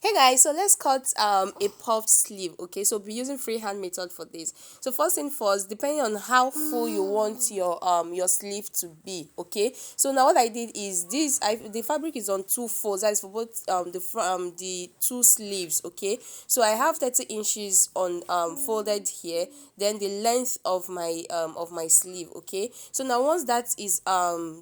Hey guys, so let's cut a puffed sleeve. Okay, so we're using freehand method for this. So first thing first, depending on how full you want your sleeve to be. Okay, so now what I did is this. The fabric is on two folds. That is for both the two sleeves. Okay, so I have 30 inches on folded here. Then the length of my sleeve. Okay, so now once that is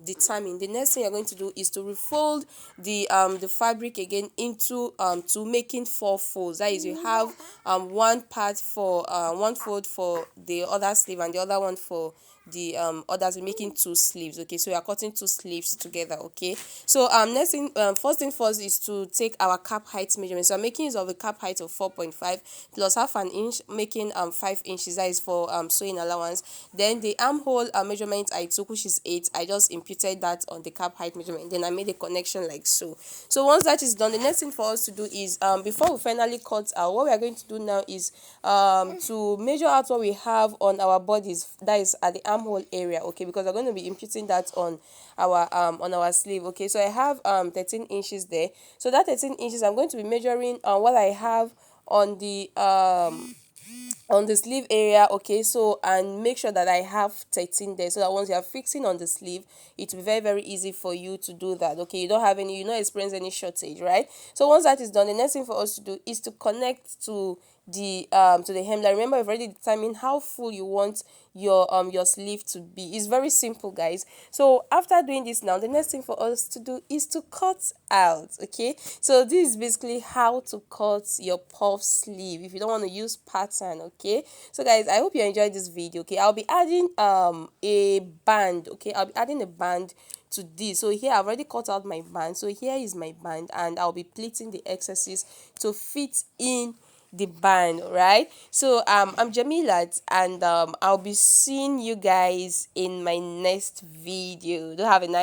determined, the next thing you're going to do is to refold the fabric again into to making four folds. That is, you have one part for one fold for the other sleeve and the other one for the others, making two sleeves. Okay, so we are cutting two sleeves together. Okay, so next thing, first thing first is to take our cap height measurement. So I'm making use of a cap height of 4.5 plus half an inch, making 5 inches. That is for sewing allowance. Then the armhole measurement I took, which is 8, I just imputed that on the cap height measurement. Then I made a connection like so. So once that is done, the next thing for us to do is before we finally cut out, what we are going to do now is to measure out what we have on our bodies, that is at the armhole area. Okay, because we're going to be imputing that on our sleeve. Okay, so I have 13 inches there. So that 13 inches, I'm going to be measuring what I have on the sleeve area. Okay, so and make sure that I have 13 there, so that once you are fixing on the sleeve, it will be very very easy for you to do that. Okay, you don't have any, you not experience any shortage, right? So once that is done, the next thing for us to do is to connect to the hemline. Remember, you've already determined how full you want your sleeve to be. It's very simple, guys. So after doing this, now the next thing for us to do is to cut out. Okay, so this is basically how to cut your puff sleeve if you don't want to use pattern. Okay, so guys, I hope you enjoyed this video. Okay, I'll be adding a band. Okay, I'll be adding a band to this. So here I've already cut out my band, so here is my band, and I'll be pleating the excesses to fit in the band. Right, so I'm Jamilat, and I'll be seeing you guys in my next video. Do have a nice